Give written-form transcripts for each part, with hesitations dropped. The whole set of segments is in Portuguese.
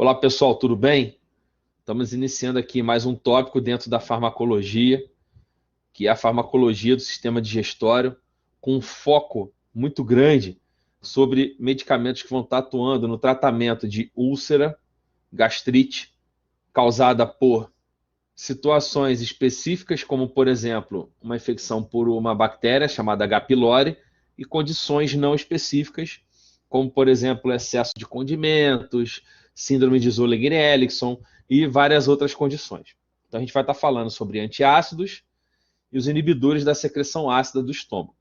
Olá pessoal, tudo bem? Estamos iniciando aqui mais um tópico dentro da farmacologia, que é a farmacologia do sistema digestório, com um foco muito grande sobre medicamentos que vão estar atuando no tratamento de úlcera, gastrite, causada por situações específicas, como por exemplo, uma infecção por uma bactéria chamada H. pylori, e condições não específicas, como por exemplo, excesso de condimentos, síndrome de Zollinger-Ellison e várias outras condições. Então a gente vai estar falando sobre antiácidos e os inibidores da secreção ácida do estômago.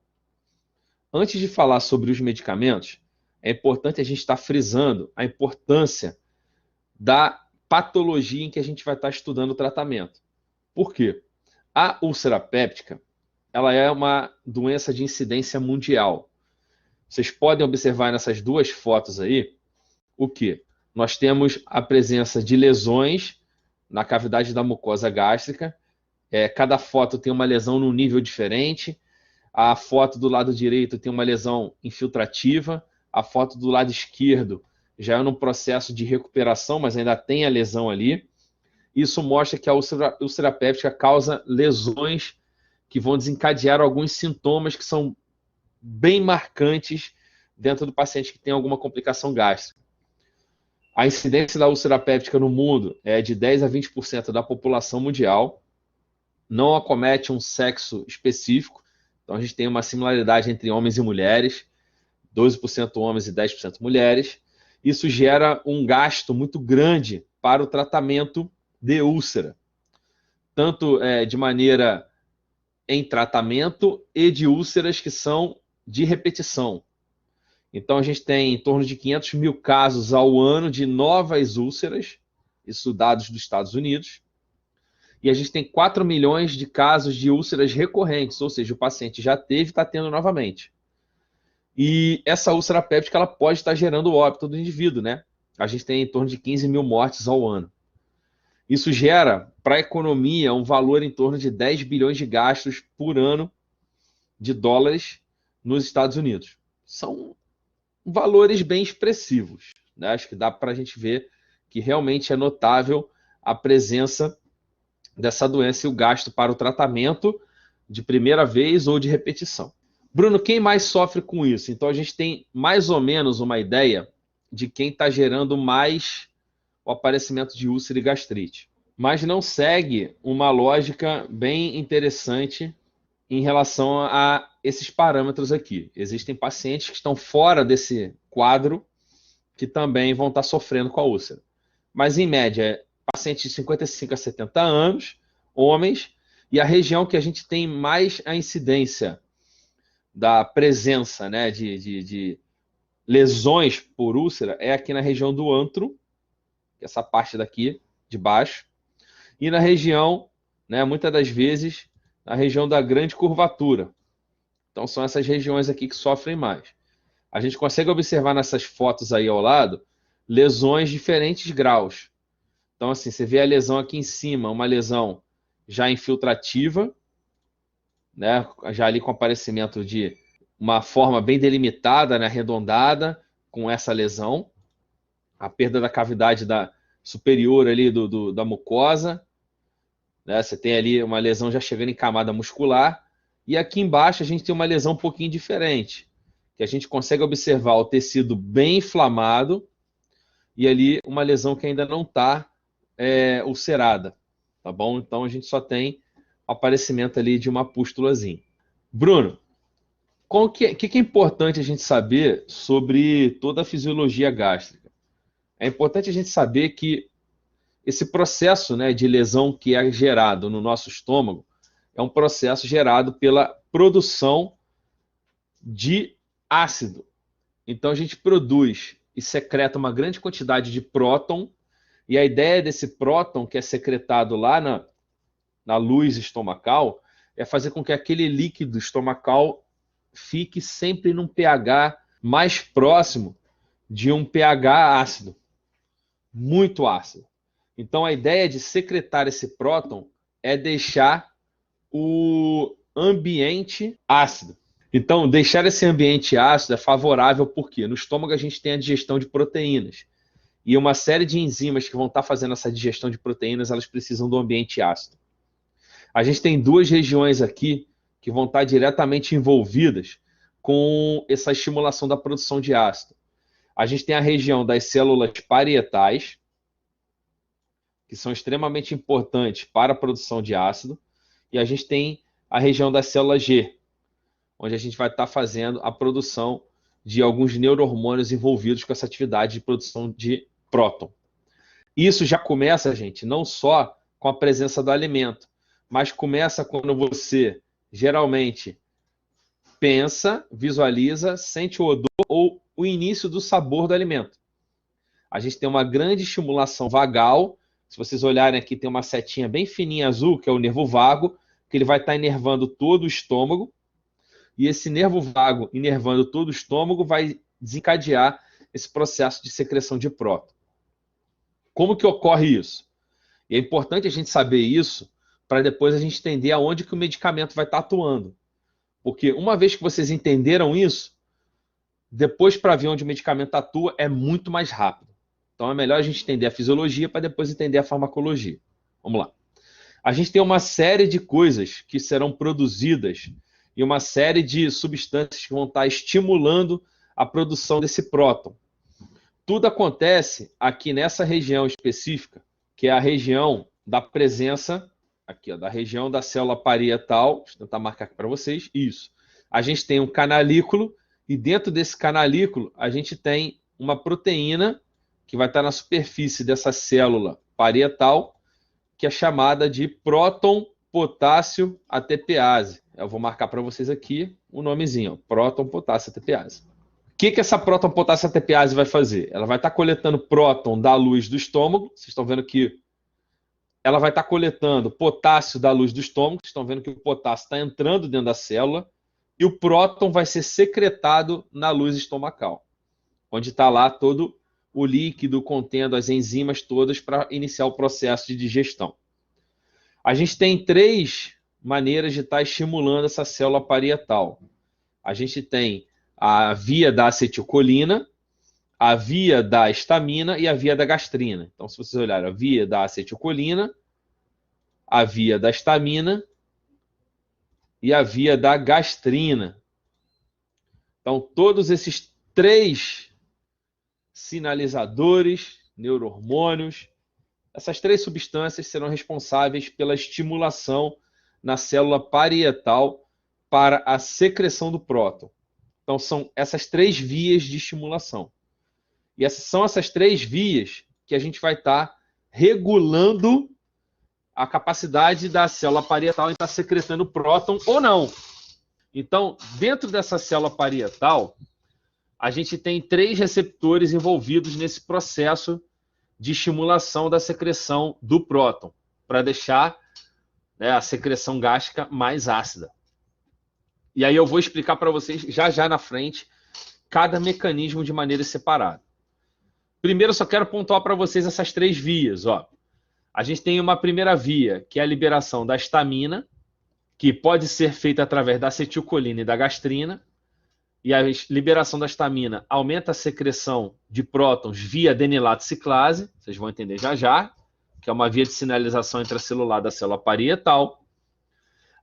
Antes de falar sobre os medicamentos, é importante a gente estar frisando a importância da patologia em que a gente vai estar estudando o tratamento. Por quê? A úlcera péptica, ela é uma doença de incidência mundial. Vocês podem observar nessas duas fotos aí o quê? Nós temos a presença de lesões na cavidade da mucosa gástrica. Cada foto tem uma lesão num nível diferente. A foto do lado direito tem uma lesão infiltrativa. A foto do lado esquerdo já é num processo de recuperação, mas ainda tem a lesão ali. Isso mostra que a úlcera péptica causa lesões que vão desencadear alguns sintomas que são bem marcantes dentro do paciente que tem alguma complicação gástrica. A incidência da úlcera péptica no mundo é de 10 a 20% da população mundial. Não acomete um sexo específico. Então a gente tem uma similaridade entre homens e mulheres, 12% homens e 10% mulheres. Isso gera um gasto muito grande para o tratamento de úlcera, tanto de maneira em tratamento e de úlceras que são de repetição. Então a gente tem em torno de 500 mil casos ao ano de novas úlceras, isso dados dos Estados Unidos, e a gente tem 4 milhões de casos de úlceras recorrentes, ou seja, o paciente já teve e está tendo novamente. E essa úlcera péptica ela pode estar gerando o óbito do indivíduo, né? A gente tem em torno de 15 mil mortes ao ano. Isso gera para a economia um valor em torno de 10 bilhões de gastos por ano de dólares nos Estados Unidos. São valores bem expressivos, né? Acho que dá para a gente ver que realmente é notável a presença dessa doença e o gasto para o tratamento de primeira vez ou de repetição. Bruno, quem mais sofre com isso? Então a gente tem mais ou menos uma ideia de quem está gerando mais o aparecimento de úlcera e gastrite, mas não segue uma lógica bem interessante em relação a esses parâmetros aqui. Existem pacientes que estão fora desse quadro que também vão estar sofrendo com a úlcera. Mas, em média, pacientes de 55 a 70 anos, homens, e a região que a gente tem mais a incidência da presença, né, de lesões por úlcera é aqui na região do antro, essa parte daqui de baixo, e na região, né, muitas das vezes, na região da grande curvatura. Então são essas regiões aqui que sofrem mais. A gente consegue observar nessas fotos aí ao lado lesões de diferentes graus. Então assim, você vê a lesão aqui em cima, uma lesão já infiltrativa, né, já ali com aparecimento de uma forma bem delimitada, né, arredondada, com essa lesão. A perda da cavidade superior ali da mucosa, né? Você tem ali uma lesão já chegando em camada muscular. E aqui embaixo a gente tem uma lesão um pouquinho diferente, que a gente consegue observar o tecido bem inflamado e ali uma lesão que ainda não está ulcerada, tá bom? Então a gente só tem o aparecimento ali de uma pústulazinha. Bruno, o que é importante a gente saber sobre toda a fisiologia gástrica? É importante a gente saber que esse processo, né, de lesão que é gerado no nosso estômago é um processo gerado pela produção de ácido. Então a gente produz e secreta uma grande quantidade de próton, e a ideia desse próton que é secretado lá na luz estomacal é fazer com que aquele líquido estomacal fique sempre num pH mais próximo de um pH ácido, muito ácido. Então a ideia de secretar esse próton é deixar o ambiente ácido. Então deixar esse ambiente ácido é favorável porque no estômago a gente tem a digestão de proteínas. e uma série de enzimas que vão estar fazendo essa digestão de proteínas, elas precisam do ambiente ácido. A gente tem duas regiões aqui que vão estar diretamente envolvidas com essa estimulação da produção de ácido. A gente tem a região das células parietais, que são extremamente importantes para a produção de ácido, e a gente tem a região da célula G, onde a gente vai estar fazendo a produção de alguns neurohormônios envolvidos com essa atividade de produção de próton. Isso já começa, gente, não só com a presença do alimento, mas começa quando você geralmente pensa, visualiza, sente o odor ou o início do sabor do alimento. A gente tem uma grande estimulação vagal. Se vocês olharem aqui, tem uma setinha bem fininha azul, que é o nervo vago, que ele vai estar inervando todo o estômago. E esse nervo vago inervando todo o estômago vai desencadear esse processo de secreção de próton. Como que ocorre isso? E é importante a gente saber isso para depois a gente entender aonde que o medicamento vai estar atuando. Porque uma vez que vocês entenderam isso, depois para ver onde o medicamento atua é muito mais rápido. Então é melhor a gente entender a fisiologia para depois entender a farmacologia. Vamos lá. A gente tem uma série de coisas que serão produzidas e uma série de substâncias que vão estar estimulando a produção desse próton. Tudo acontece aqui nessa região específica, que é a região da presença, aqui, ó, da região da célula parietal. Deixa eu tentar marcar aqui para vocês. Isso. A gente tem um canalículo e dentro desse canalículo a gente tem uma proteína que vai estar na superfície dessa célula parietal, que é chamada de próton potássio ATPase. Eu vou marcar para vocês aqui o nomezinho, ó, próton potássio ATPase. O que essa próton potássio ATPase vai fazer? Ela vai estar coletando próton da luz do estômago. Vocês estão vendo que ela vai estar coletando potássio da luz do estômago. Vocês estão vendo que o potássio está entrando dentro da célula e o próton vai ser secretado na luz estomacal, onde está lá todo o líquido contendo as enzimas todas para iniciar o processo de digestão. A gente tem três maneiras de estar estimulando essa célula parietal. A gente tem a via da acetilcolina, a via da histamina e a via da gastrina. Então, se vocês olharem a via da acetilcolina, a via da histamina e a via da gastrina. Então, todos esses três sinalizadores, neurohormônios, essas três substâncias serão responsáveis pela estimulação na célula parietal para a secreção do próton. Então, são essas três vias de estimulação. E são essas três vias que a gente vai estar regulando a capacidade da célula parietal em estar secretando próton ou não. Então, dentro dessa célula parietal, a gente tem três receptores envolvidos nesse processo de estimulação da secreção do próton, para deixar, né, a secreção gástrica mais ácida. E aí eu vou explicar para vocês, já na frente, cada mecanismo de maneira separada. Primeiro, eu só quero pontuar para vocês essas três vias. Ó. A gente tem uma primeira via, que é a liberação da histamina, que pode ser feita através da acetilcolina e da gastrina. E a liberação da histamina aumenta a secreção de prótons via adenilato ciclase, vocês vão entender já, que é uma via de sinalização intracelular da célula parietal.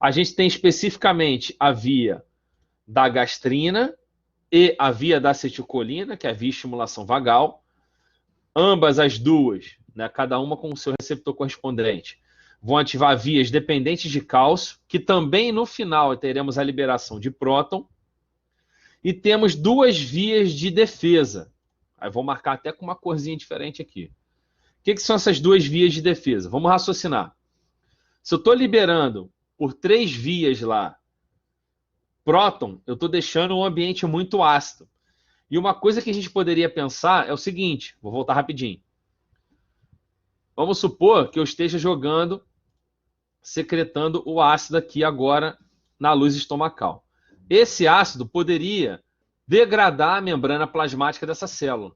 A gente tem especificamente a via da gastrina e a via da acetilcolina, que é a via de estimulação vagal. Ambas as duas, né, cada uma com o seu receptor correspondente, vão ativar vias dependentes de cálcio, que também no final teremos a liberação de próton. E temos duas vias de defesa. Aí vou marcar até com uma corzinha diferente aqui. O que são essas duas vias de defesa? Vamos raciocinar. Se eu estou liberando por três vias lá próton, eu estou deixando um ambiente muito ácido. E uma coisa que a gente poderia pensar é o seguinte, vou voltar rapidinho. Vamos supor que eu esteja jogando, secretando o ácido aqui agora na luz estomacal. Esse ácido poderia degradar a membrana plasmática dessa célula.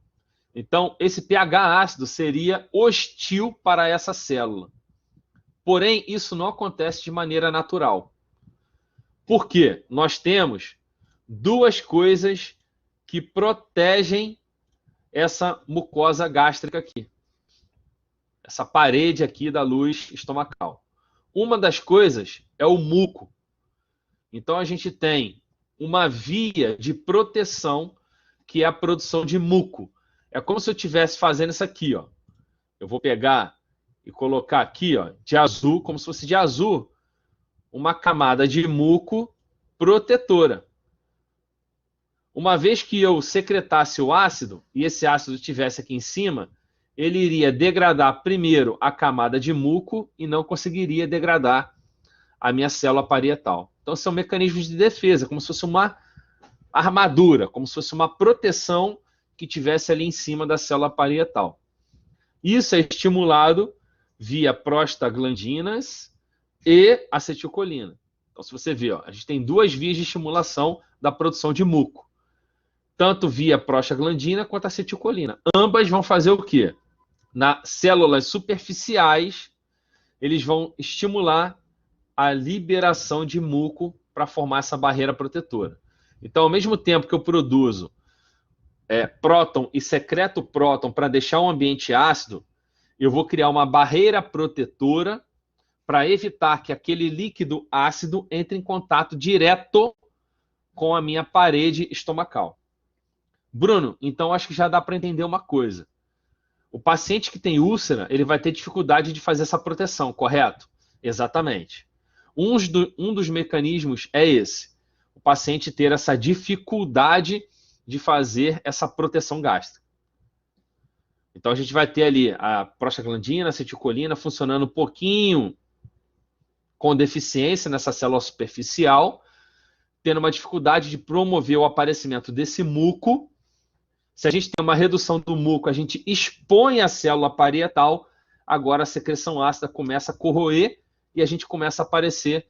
Então, esse pH ácido seria hostil para essa célula. Porém, isso não acontece de maneira natural. Por quê? Nós temos duas coisas que protegem essa mucosa gástrica aqui, essa parede aqui da luz estomacal. Uma das coisas é o muco. Então, a gente tem uma via de proteção, que é a produção de muco. É como se eu estivesse fazendo isso aqui, ó. Eu vou pegar e colocar aqui, ó, de azul, como se fosse de azul, uma camada de muco protetora. Uma vez que eu secretasse o ácido, e esse ácido estivesse aqui em cima, ele iria degradar primeiro a camada de muco e não conseguiria degradar a minha célula parietal. Então, são mecanismos de defesa, como se fosse uma armadura, como se fosse uma proteção que tivesse ali em cima da célula parietal. Isso é estimulado via prostaglandinas e acetilcolina. Então, se você ver, ó, a gente tem duas vias de estimulação da produção de muco, tanto via prostaglandina quanto acetilcolina. Ambas vão fazer o quê? Nas células superficiais, eles vão estimular a liberação de muco para formar essa barreira protetora. Então, ao mesmo tempo que eu produzo próton e secreto próton para deixar o ambiente ácido, eu vou criar uma barreira protetora para evitar que aquele líquido ácido entre em contato direto com a minha parede estomacal. Bruno, então acho que já dá para entender uma coisa. O paciente que tem úlcera, ele vai ter dificuldade de fazer essa proteção, correto? Exatamente. Um dos mecanismos é esse. O paciente ter essa dificuldade de fazer essa proteção gástrica. Então a gente vai ter ali a prostaglandina, a acetilcolina funcionando um pouquinho com deficiência nessa célula superficial, tendo uma dificuldade de promover o aparecimento desse muco. Se a gente tem uma redução do muco, a gente expõe a célula parietal, agora a secreção ácida começa a corroer e a gente começa a aparecer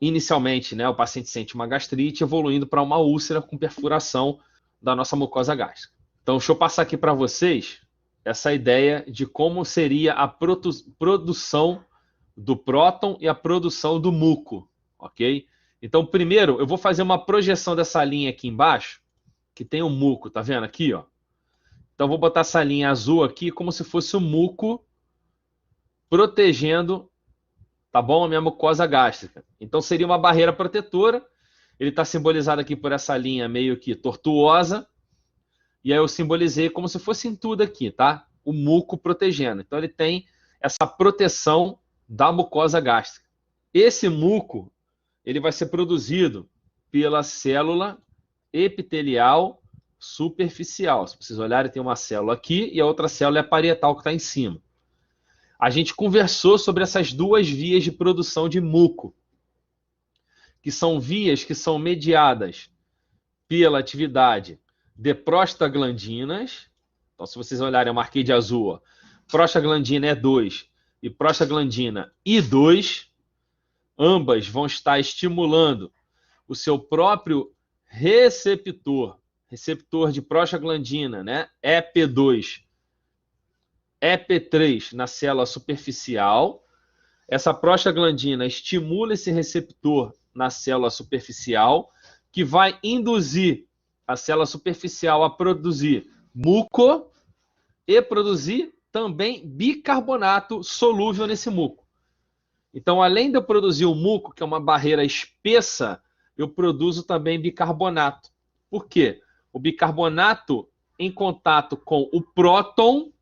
inicialmente, né, o paciente sente uma gastrite evoluindo para uma úlcera com perfuração da nossa mucosa gástrica. Então, deixa eu passar aqui para vocês essa ideia de como seria a produção do próton e a produção do muco, ok? Então, primeiro, eu vou fazer uma projeção dessa linha aqui embaixo, que tem o muco, tá vendo aqui, ó? Então, vou botar essa linha azul aqui como se fosse o muco protegendo, tá bom? A minha mucosa gástrica. Então, seria uma barreira protetora. Ele está simbolizado aqui por essa linha meio que tortuosa. E aí eu simbolizei como se fosse em tudo aqui, tá? O muco protegendo. Então, ele tem essa proteção da mucosa gástrica. Esse muco, ele vai ser produzido pela célula epitelial superficial. Se vocês olharem, tem uma célula aqui e a outra célula é a parietal que está em cima. A gente conversou sobre essas duas vias de produção de muco, que são vias que são mediadas pela atividade de prostaglandinas. Então, se vocês olharem, eu marquei de azul, ó, prostaglandina E2 e prostaglandina I2, ambas vão estar estimulando o seu próprio receptor de prostaglandina, né? EP2, EP3 na célula superficial. Essa prostaglandina estimula esse receptor na célula superficial, que vai induzir a célula superficial a produzir muco e produzir também bicarbonato solúvel nesse muco. Então, além de eu produzir o muco, que é uma barreira espessa, eu produzo também bicarbonato. Por quê? O bicarbonato, em contato com o próton,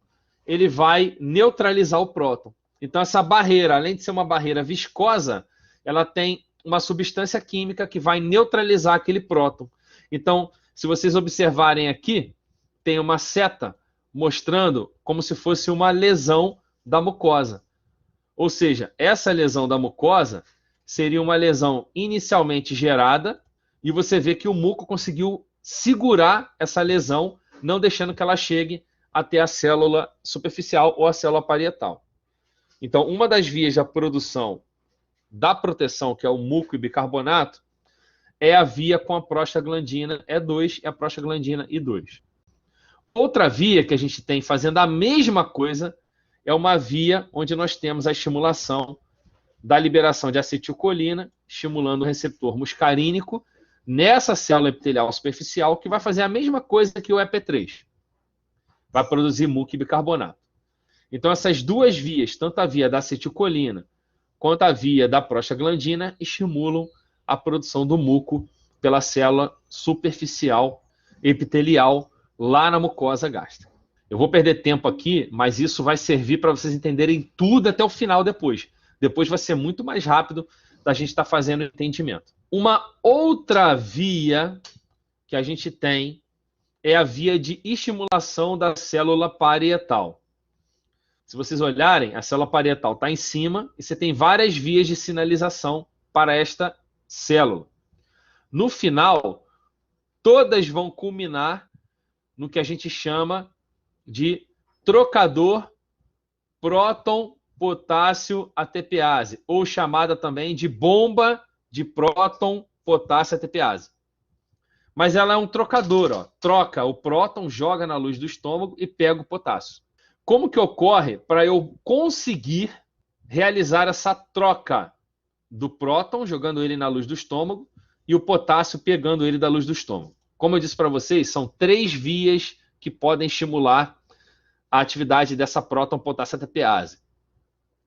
ele vai neutralizar o próton. Então, essa barreira, além de ser uma barreira viscosa, ela tem uma substância química que vai neutralizar aquele próton. Então, se vocês observarem aqui, tem uma seta mostrando como se fosse uma lesão da mucosa. Ou seja, essa lesão da mucosa seria uma lesão inicialmente gerada e você vê que o muco conseguiu segurar essa lesão, não deixando que ela chegue até a célula superficial ou a célula parietal. Então, uma das vias da produção da proteção, que é o muco e bicarbonato, é a via com a prostaglandina E2 e a prostaglandina I2. Outra via que a gente tem fazendo a mesma coisa é uma via onde nós temos a estimulação da liberação de acetilcolina, estimulando o receptor muscarínico, nessa célula epitelial superficial, que vai fazer a mesma coisa que o EP3. Vai produzir muco e bicarbonato. Então, essas duas vias, tanto a via da acetilcolina quanto a via da prostaglandina, estimulam a produção do muco pela célula superficial epitelial lá na mucosa gástrica. Eu vou perder tempo aqui, mas isso vai servir para vocês entenderem tudo até o final depois. Depois vai ser muito mais rápido da gente estar fazendo o entendimento. Uma outra via que a gente tem é a via de estimulação da célula parietal. Se vocês olharem, a célula parietal está em cima e você tem várias vias de sinalização para esta célula. No final, todas vão culminar no que a gente chama de trocador próton-potássio ATPase, ou chamada também de bomba de próton-potássio ATPase. Mas ela é um trocador, ó. Troca o próton, joga na luz do estômago e pega o potássio. Como que ocorre para eu conseguir realizar essa troca do próton, jogando ele na luz do estômago, e o potássio pegando ele da luz do estômago? Como eu disse para vocês, são 3 vias que podem estimular a atividade dessa próton-potássio ATPase.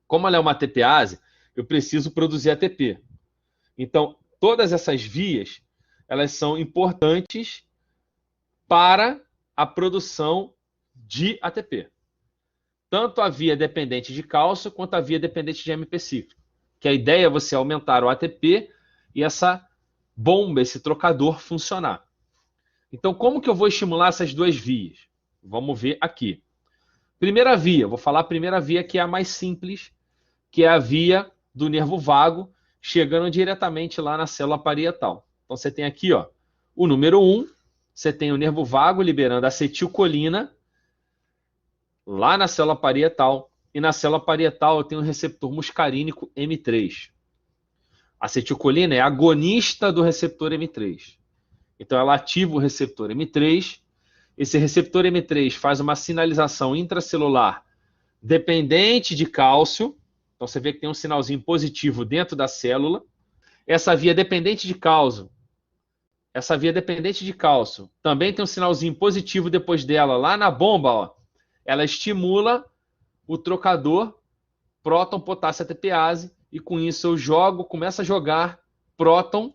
Como ela é uma ATPase, eu preciso produzir ATP. Então, todas essas vias, elas são importantes para a produção de ATP. Tanto a via dependente de cálcio quanto a via dependente de AMP cíclico. Que a ideia é você aumentar o ATP e essa bomba, esse trocador funcionar. Então, como que eu vou estimular essas 2 vias? Vamos ver aqui. Primeira via, vou falar a primeira via, que é a mais simples, que é a via do nervo vago, chegando diretamente lá na célula parietal. Então, você tem aqui, ó, o número 1, você tem o nervo vago liberando acetilcolina lá na célula parietal, e na célula parietal eu tenho o receptor muscarínico M3. A acetilcolina é agonista do receptor M3. Então, ela ativa o receptor M3. Esse receptor M3 faz uma sinalização intracelular dependente de cálcio. Então, você vê que tem um sinalzinho positivo dentro da célula. Essa via dependente de cálcio, também tem um sinalzinho positivo depois dela, lá na bomba, ó. Ela estimula o trocador próton-potássio ATPase, e com isso eu começo a jogar próton,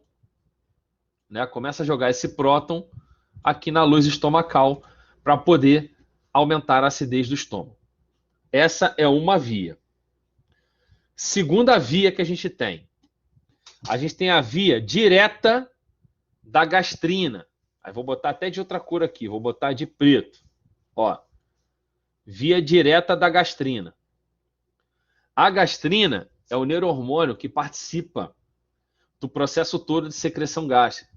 né? Começa a jogar esse próton aqui na luz estomacal para poder aumentar a acidez do estômago. Essa é uma via. Segunda via que a gente tem a via direta da gastrina. Aí vou botar até de outra cor aqui, vou botar de preto. Ó, via direta da gastrina. A gastrina é o neurohormônio que participa do processo todo de secreção gástrica.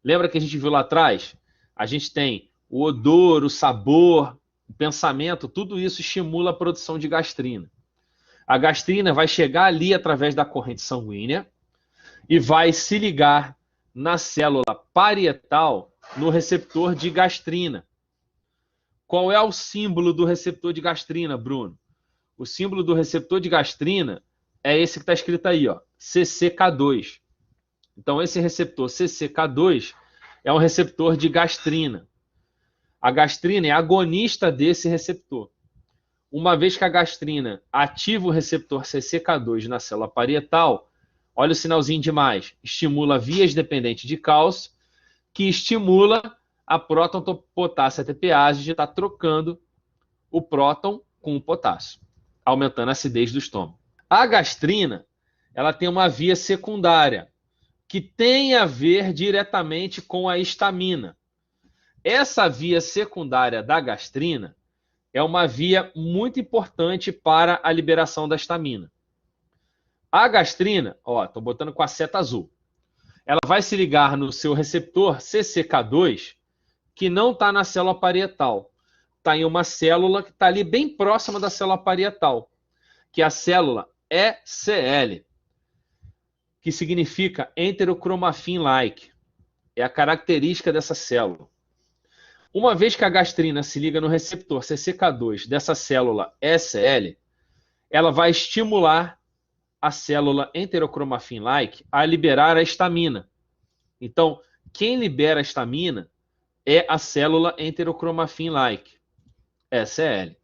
Lembra que a gente viu lá atrás? A gente tem o odor, o sabor, o pensamento, tudo isso estimula a produção de gastrina. A gastrina vai chegar ali através da corrente sanguínea e vai se ligar na célula parietal no receptor de gastrina. Qual é o símbolo do receptor de gastrina, Bruno? O símbolo do receptor de gastrina é esse que está escrito aí, ó, CCK2. Então, esse receptor CCK2 é um receptor de gastrina. A gastrina é agonista desse receptor. Uma vez que a gastrina ativa o receptor CCK2 na célula parietal, olha o sinalzinho de mais, estimula vias dependentes de cálcio, que estimula a próton-potássio ATPase de estar trocando o próton com o potássio, aumentando a acidez do estômago. A gastrina, ela tem uma via secundária, que tem a ver diretamente com a histamina. Essa via secundária da gastrina é uma via muito importante para a liberação da histamina. A gastrina, ó, estou botando com a seta azul, ela vai se ligar no seu receptor CCK2, que não está na célula parietal. Está em uma célula que está ali bem próxima da célula parietal, que é a célula ECL, que significa enterocromafin-like. É a característica dessa célula. Uma vez que a gastrina se liga no receptor CCK2 dessa célula ECL, ela vai estimular a célula enterocromafin-like a liberar a histamina. Então, quem libera a histamina é a célula enterocromafin-like, SL.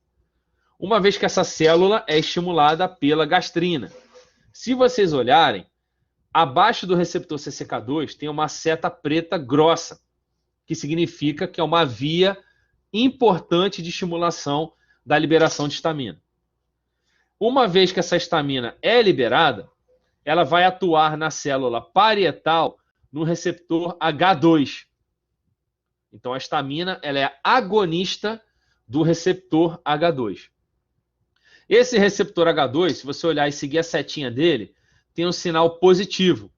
Uma vez que essa célula é estimulada pela gastrina. Se vocês olharem, abaixo do receptor CCK2 tem uma seta preta grossa, que significa que é uma via importante de estimulação da liberação de histamina. Uma vez que essa histamina é liberada, ela vai atuar na célula parietal no receptor H2. Então, a histamina ela é agonista do receptor H2. Esse receptor H2, se você olhar e seguir a setinha dele, tem um sinal positivo.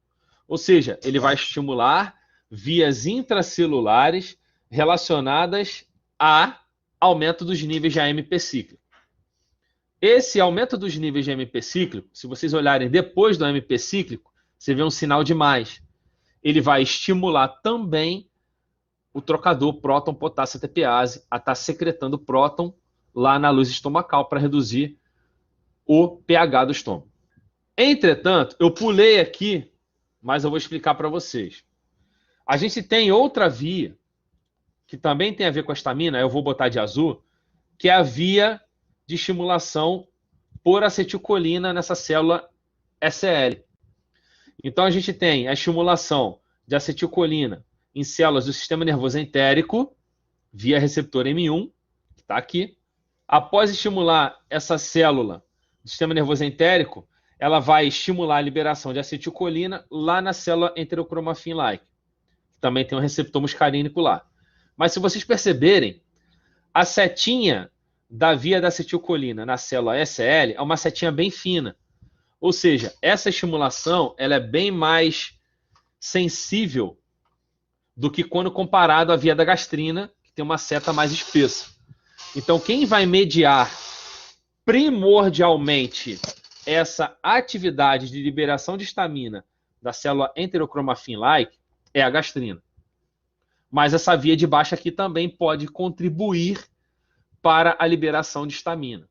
Ou seja, ele vai estimular vias intracelulares relacionadas a aumento dos níveis de AMP cíclico. Esse aumento dos níveis de AMP cíclico, se vocês olharem depois do AMP cíclico, você vê um sinal de mais. Ele vai estimular também o trocador próton-potássio ATPase a estar secretando próton lá na luz estomacal para reduzir o pH do estômago. Entretanto, eu pulei aqui, mas eu vou explicar para vocês. A gente tem outra via, que também tem a ver com a histamina, eu vou botar de azul, que é a via de estimulação por acetilcolina nessa célula SL. Então, a gente tem a estimulação de acetilcolina em células do sistema nervoso entérico, via receptor M1, que está aqui. Após estimular essa célula do sistema nervoso entérico, ela vai estimular a liberação de acetilcolina lá na célula enterocromafin-like, que também tem um receptor muscarínico lá. Mas se vocês perceberem, a setinha da via da acetilcolina na célula SL é uma setinha bem fina. Ou seja, essa estimulação ela é bem mais sensível do que quando comparado à via da gastrina, que tem uma seta mais espessa. Então, quem vai mediar primordialmente essa atividade de liberação de histamina da célula enterocromafin-like é a gastrina. Mas essa via de baixo aqui também pode contribuir para a liberação de histamina.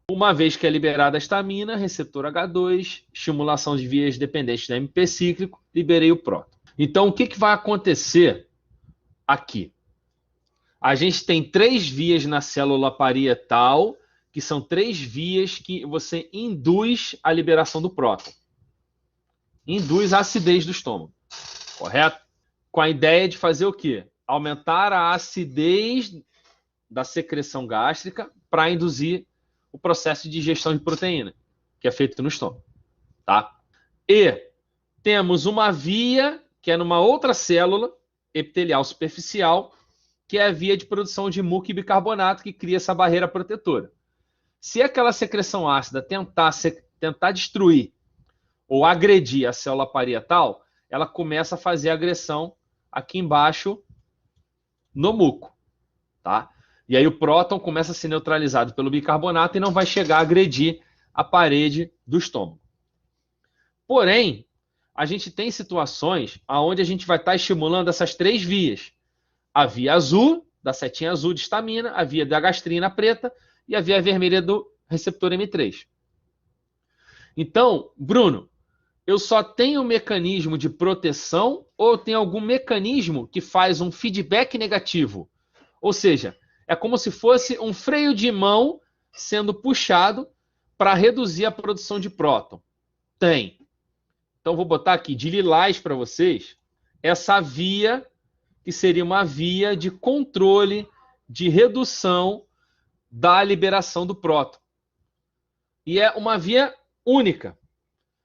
Uma vez que é liberada a histamina, receptor H2, estimulação de vias dependentes da AMP cíclico, liberei o próton. Então, o que vai acontecer aqui? A gente tem 3 vias na célula parietal, que são 3 vias que você induz a liberação do próton. Induz a acidez do estômago, correto? Com a ideia de fazer o quê? Aumentar a acidez da secreção gástrica para induzir o processo de digestão de proteína, que é feito no estômago. Tá? E temos uma via, que é numa outra célula epitelial superficial, que é a via de produção de muco e bicarbonato, que cria essa barreira protetora. Se aquela secreção ácida tentar destruir ou agredir a célula parietal, ela começa a fazer agressão aqui embaixo no muco. Tá? E aí o próton começa a ser neutralizado pelo bicarbonato e não vai chegar a agredir a parede do estômago. Porém, a gente tem situações onde a gente vai estar estimulando essas 3 vias. A via azul, da setinha azul de histamina, a via da gastrina preta e a via vermelha do receptor M3. Então, Bruno, eu só tenho um mecanismo de proteção ou tem algum mecanismo que faz um feedback negativo? Ou seja, é como se fosse um freio de mão sendo puxado para reduzir a produção de próton. Tem. Então, vou botar aqui de lilás para vocês essa via, que seria uma via de controle, de redução da liberação do próton. E é uma via única.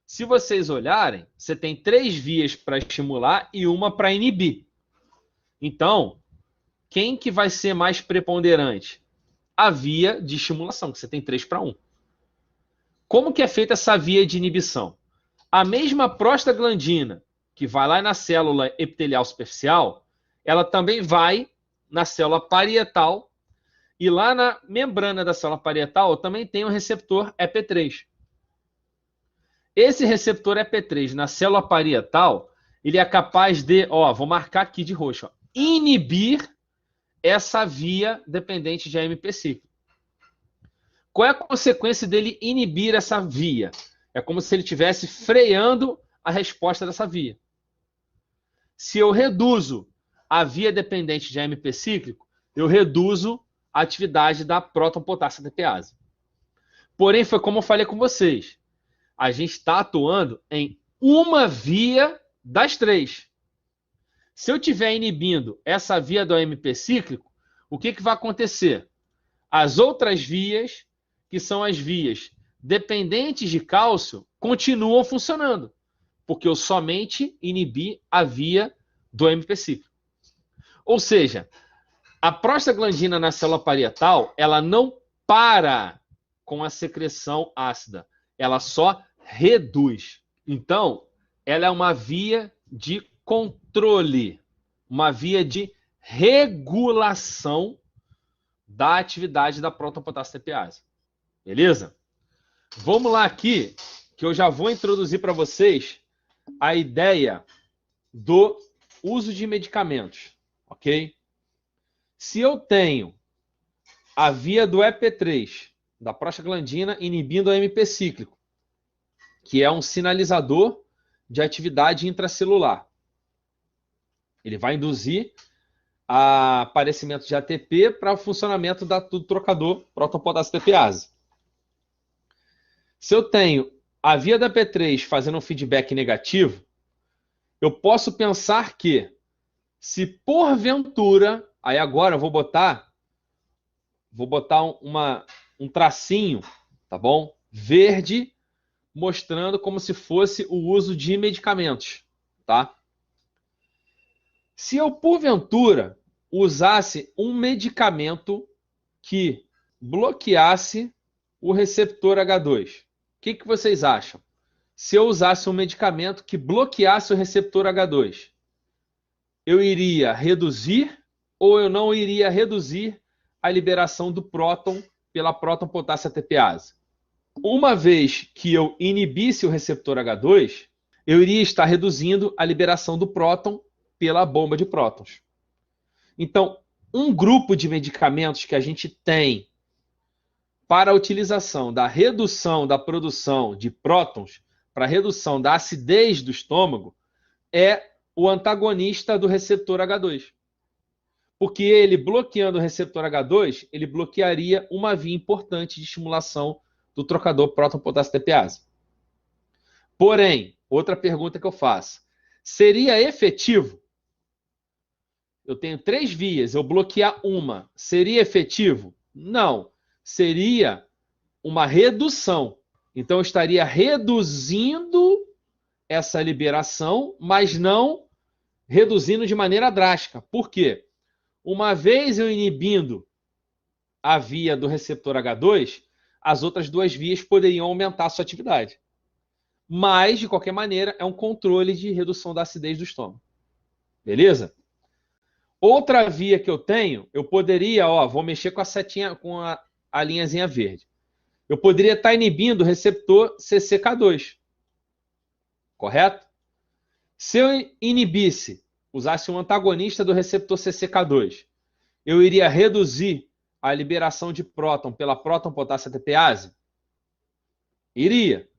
Se vocês olharem, você tem 3 vias para estimular e uma para inibir. Então, quem que vai ser mais preponderante? A via de estimulação, que você tem 3 para 1. Como que é feita essa via de inibição? A mesma prostaglandina que vai lá na célula epitelial superficial, ela também vai na célula parietal e lá na membrana da célula parietal também tem um receptor EP3. Esse receptor EP3 na célula parietal, ele é capaz de, vou marcar aqui de roxo, inibir essa via dependente de AMP cíclico. Qual é a consequência dele inibir essa via? É como se ele estivesse freando a resposta dessa via. Se eu reduzo a via dependente de AMP cíclico, eu reduzo a atividade da próton-potássio ATPase. Porém, foi como eu falei com vocês. A gente está atuando em uma via das três. Se eu estiver inibindo essa via do AMP cíclico, o que vai acontecer? As outras vias, que são as vias dependentes de cálcio, continuam funcionando, porque eu somente inibi a via do AMP cíclico. Ou seja, a prostaglandina na célula parietal, ela não para com a secreção ácida, ela só reduz. Então, ela é uma via de controle, uma via de regulação da atividade da próton-potássio ATPase. Beleza? Vamos lá aqui, que eu já vou introduzir para vocês a ideia do uso de medicamentos, ok? Se eu tenho a via do EP3, da prostaglandina, inibindo o AMP cíclico, que é um sinalizador de atividade intracelular, ele vai induzir aparecimento de ATP para o funcionamento do trocador próton-potássio ATPase. Se eu tenho a via da P3 fazendo um feedback negativo, eu posso pensar que, se porventura, aí agora eu vou botar um tracinho, tá bom? Verde, mostrando como se fosse o uso de medicamentos, tá? Se eu, porventura, usasse um medicamento que bloqueasse o receptor H2, o que vocês acham? Se eu usasse um medicamento que bloqueasse o receptor H2, eu iria reduzir ou eu não iria reduzir a liberação do próton pela próton-potássio ATPase? Uma vez que eu inibisse o receptor H2, eu iria estar reduzindo a liberação do próton pela bomba de prótons. Então, um grupo de medicamentos que a gente tem para a utilização da redução da produção de prótons, para a redução da acidez do estômago, é o antagonista do receptor H2. Porque ele, bloqueando o receptor H2, ele bloquearia uma via importante de estimulação do trocador próton-potássio ATPase. Porém, outra pergunta que eu faço: seria efetivo? Eu tenho 3 vias, eu bloquear uma, seria efetivo? Não. Seria uma redução. Então, eu estaria reduzindo essa liberação, mas não reduzindo de maneira drástica. Por quê? Uma vez eu inibindo a via do receptor H2, as outras 2 vias poderiam aumentar a sua atividade. Mas, de qualquer maneira, é um controle de redução da acidez do estômago. Beleza? Outra via que eu tenho, eu poderia, vou mexer com a setinha, com a linhazinha verde. Eu poderia estar inibindo o receptor CCK2. Correto? Se eu inibisse, usasse um antagonista do receptor CCK2, eu iria reduzir a liberação de próton pela próton-potássio ATPase? Iria,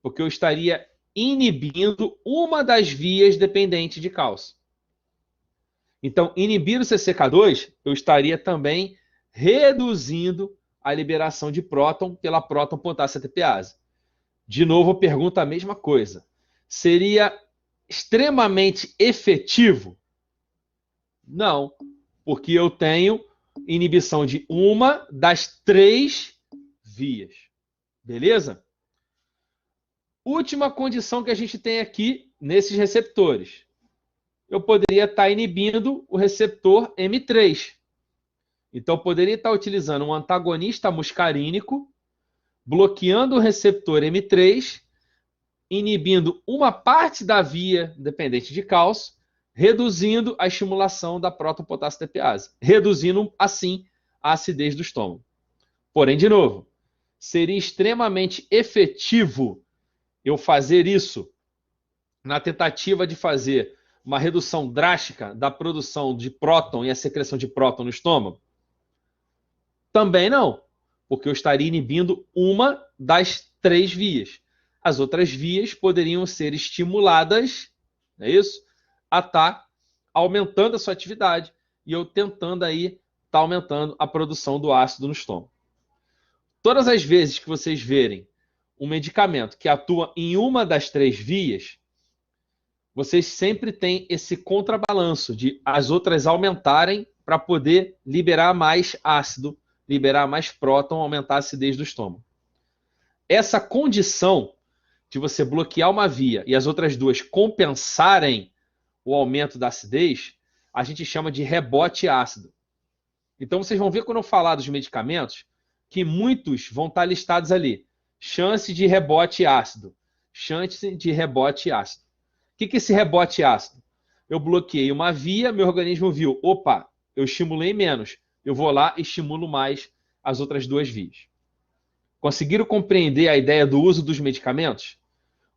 porque eu estaria inibindo uma das vias dependentes de cálcio. Então, inibir o CCK2, eu estaria também reduzindo a liberação de próton pela próton-potássio ATPase. De novo, eu pergunto a mesma coisa. Seria extremamente efetivo? Não, porque eu tenho inibição de uma das 3 vias. Beleza? Última condição que a gente tem aqui nesses receptores. Eu poderia estar inibindo o receptor M3. Então, eu poderia estar utilizando um antagonista muscarínico, bloqueando o receptor M3, inibindo uma parte da via dependente de cálcio, reduzindo a estimulação da próton-potássio ATPase, reduzindo, assim, a acidez do estômago. Porém, de novo, seria extremamente efetivo eu fazer isso na tentativa de fazer uma redução drástica da produção de próton e a secreção de próton no estômago? Também não, porque eu estaria inibindo uma das 3 vias. As outras vias poderiam ser estimuladas, não é isso? A estar aumentando a sua atividade e eu tentando aí estar aumentando a produção do ácido no estômago. Todas as vezes que vocês verem um medicamento que atua em uma das 3 vias, vocês sempre têm esse contrabalanço de as outras aumentarem para poder liberar mais ácido, liberar mais próton, aumentar a acidez do estômago. Essa condição de você bloquear uma via e as outras 2 compensarem o aumento da acidez, a gente chama de rebote ácido. Então vocês vão ver quando eu falar dos medicamentos que muitos vão estar listados ali. Chance de rebote ácido. Chance de rebote ácido. O que é esse rebote ácido? Eu bloqueei uma via, meu organismo viu, opa, eu estimulei menos. Eu vou lá e estimulo mais as outras 2 vias. Conseguiram compreender a ideia do uso dos medicamentos?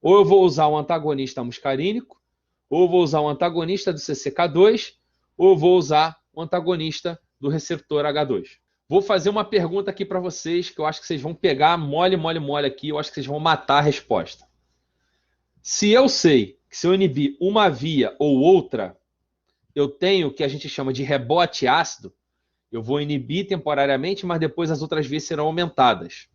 Ou eu vou usar um antagonista muscarínico, ou eu vou usar um antagonista do CCK2, ou eu vou usar um antagonista do receptor H2. Vou fazer uma pergunta aqui para vocês, que eu acho que vocês vão pegar mole aqui, eu acho que vocês vão matar a resposta. Se eu sei que se eu inibir uma via ou outra, eu tenho o que a gente chama de rebote ácido, eu vou inibir temporariamente, mas depois as outras vias serão aumentadas.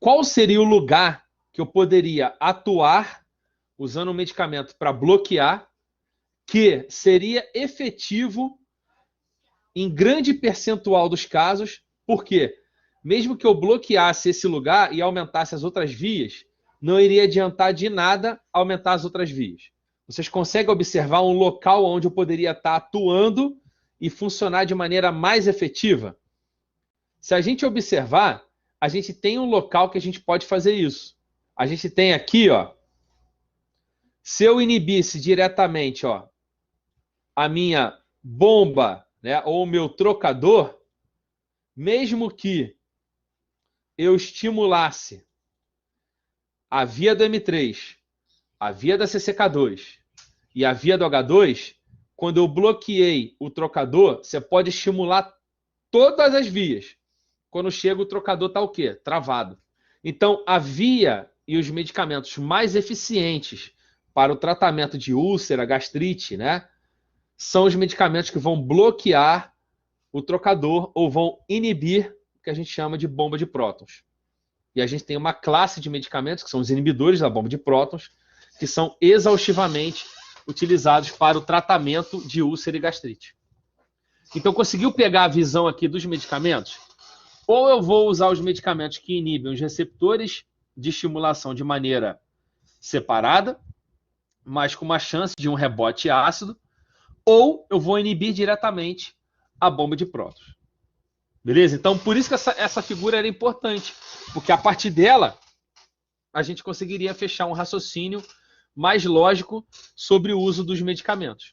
Qual seria o lugar que eu poderia atuar usando um medicamento para bloquear, que seria efetivo em grande percentual dos casos, porque mesmo que eu bloqueasse esse lugar e aumentasse as outras vias, não iria adiantar de nada aumentar as outras vias. Vocês conseguem observar um local onde eu poderia estar atuando e funcionar de maneira mais efetiva? Se a gente observar, a gente tem um local que a gente pode fazer isso. A gente tem aqui, ó, se eu inibisse diretamente, ó, a minha bomba, né, ou o meu trocador, mesmo que eu estimulasse a via do M3, a via da CCK2 e a via do H2, quando eu bloqueei o trocador, você pode estimular todas as vias. Quando chega o trocador está o quê? Travado. Então, a via e os medicamentos mais eficientes para o tratamento de úlcera, gastrite, né, são os medicamentos que vão bloquear o trocador ou vão inibir o que a gente chama de bomba de prótons. E a gente tem uma classe de medicamentos, que são os inibidores da bomba de prótons, que são exaustivamente utilizados para o tratamento de úlcera e gastrite. Então, conseguiu pegar a visão aqui dos medicamentos? Ou eu vou usar os medicamentos que inibem os receptores de estimulação de maneira separada, mas com uma chance de um rebote ácido, ou eu vou inibir diretamente a bomba de prótons. Beleza? Então, por isso que essa figura era importante, porque a partir dela, a gente conseguiria fechar um raciocínio mais lógico sobre o uso dos medicamentos.